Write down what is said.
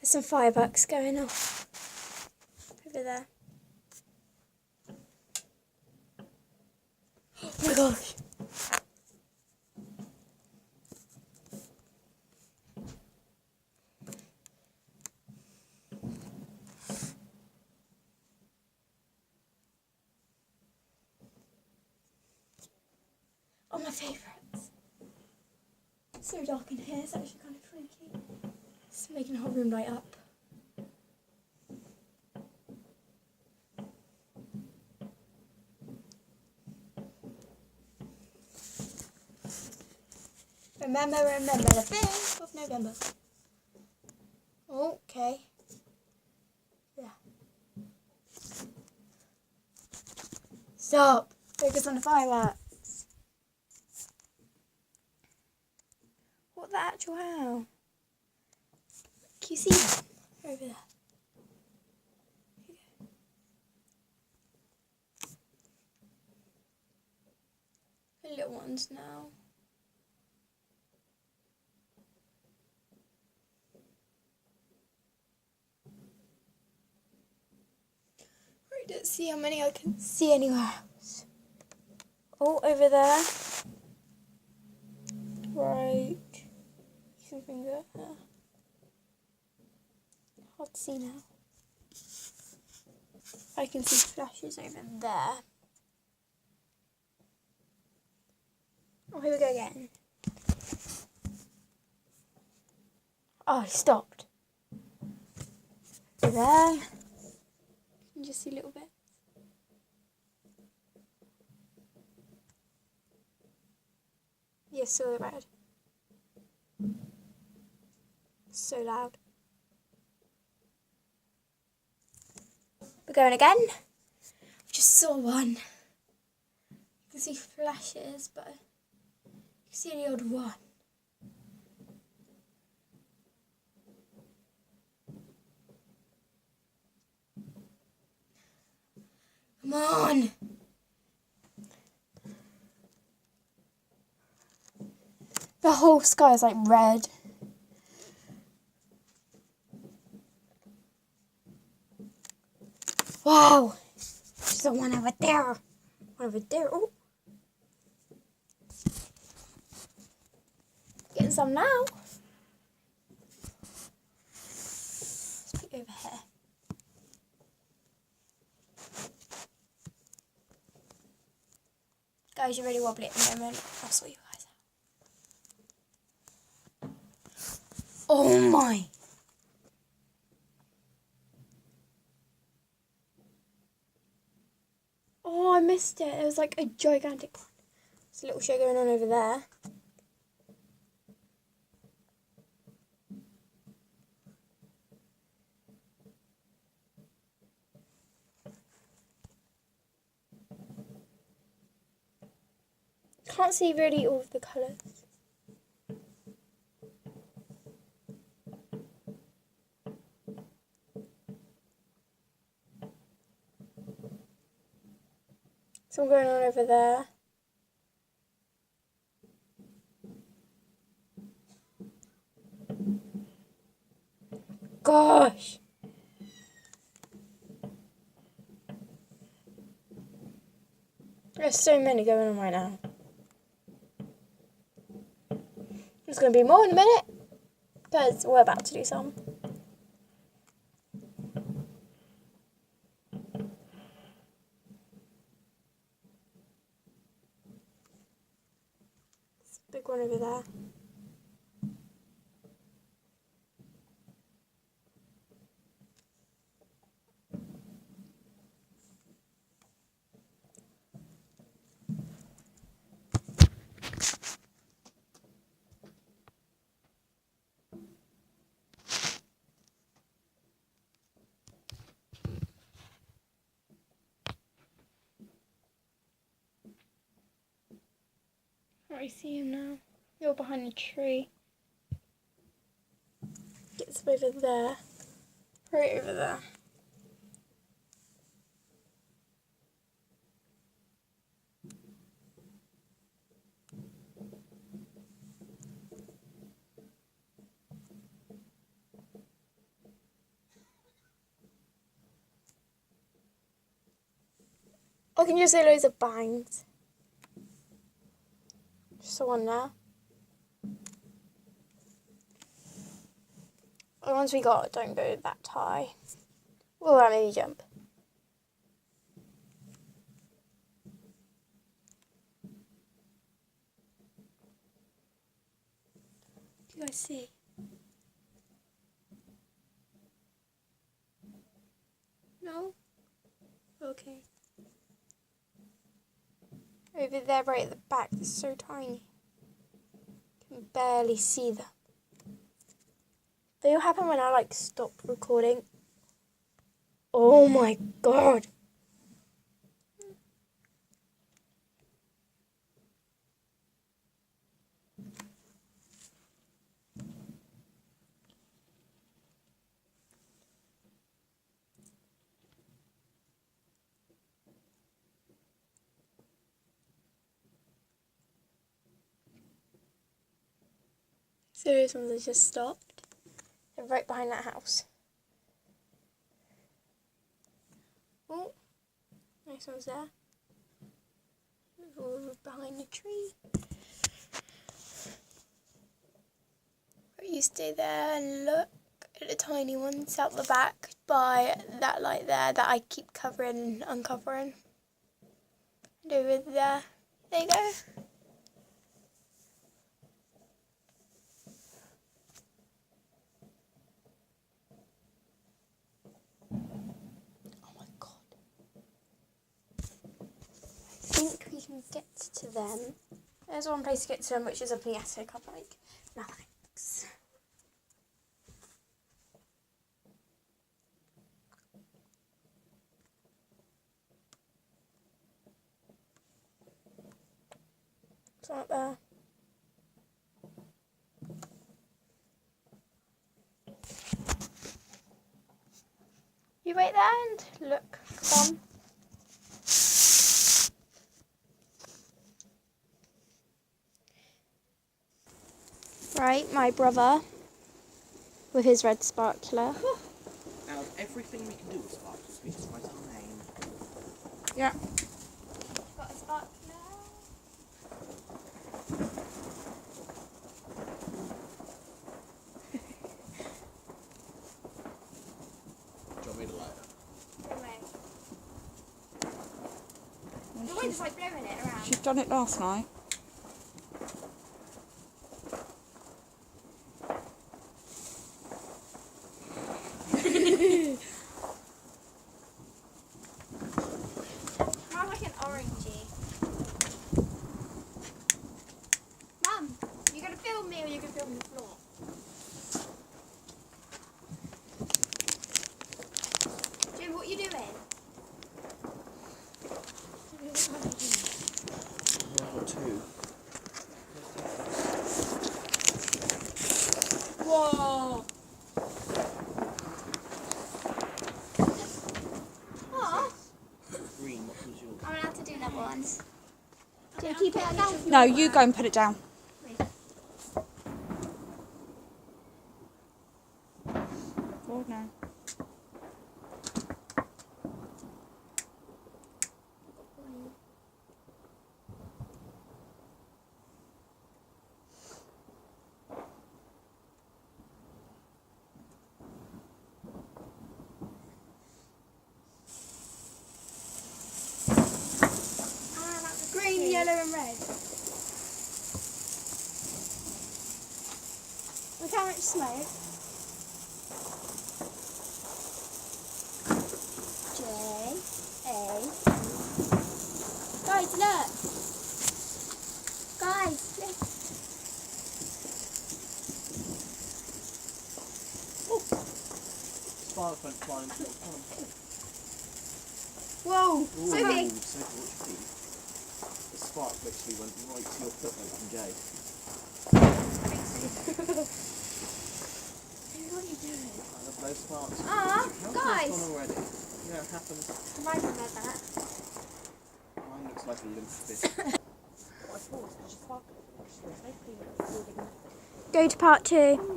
There's some fireworks going off over there. Oh my gosh. Oh, my favourites. It's so dark in here, it's actually kind of freaky. It's making the whole room light up. Remember the 5th of November. Okay. Yeah. Stop. Focus on the fireworks. What the actual hell? Can you see them? Over there. The little ones now. I don't see how many I can see anywhere else. Oh, over there. Right. Something there. Hard to see now. I can see flashes over there. Oh, here we go again. Oh, it stopped. Over there. You can just see a little bit. Yes, so red. So loud. We're going again. Just saw one. You can see flashes, but you can see the odd one. Come on. The whole sky is like red. Wow. There's the one over there. One over there. Oh. Getting some now. Let's put it over here. Guys, you're really wobbly at the moment. I'll sort you guys out. Oh my. Oh, I missed it. It was like a gigantic one. There's a little show going on over there. Can't see really all of the colours. Some going on over there. Gosh! There's so many going on right now. There's going to be more in a minute, because we're about to do some. There's a big one over there. I see him now. You're behind the tree. Gets over there. Right over there. I can just hear loads of bangs. Just the one there. The ones we got don't go that high. Well, that made me jump. Do you guys see? No? Okay. Over there, right at the back, they're so tiny. You can barely see them. They'll happen when I like stop recording. Oh my god. So those ones have just stopped. They're right behind that house. Oh, nice one's there. Over behind the tree. Right, you stay there and look at the tiny ones out the back by that light there that I keep covering and uncovering. And over there. There you go. I think we can get to them. There's one place to get to them, which is up in the attic. I'm like, no thanks. It's not there. You wait there and look. Come on. Right, my brother with his red sparkler. Now, everything we can do with sparklers, we just write our name. Yeah. Got a sparkler. Do you want me to light it? No way. The wind's like blowing it around. She's done it last night. Smells like an orangey. Mum, you gonna film me or you gonna film the floor? Jim, what are you doing? One or two. Whoa! Oh, Green, what was yours? I'm gonna have to do another ones. Do you keep it down? No, you go and put it down. Oh no. Green, yellow and red. Look how much smoke. J-A. Guys, look. Guys, look. Spark went flying to your pond. Whoa, Ooh, so big. so good. The spark literally went right to your foot like from Jay. What are you doing? I love those sparks. Ah, How guys. gone already? You know, it happens. Mine don't like that. Mine looks like a limp bit. Go to part 2.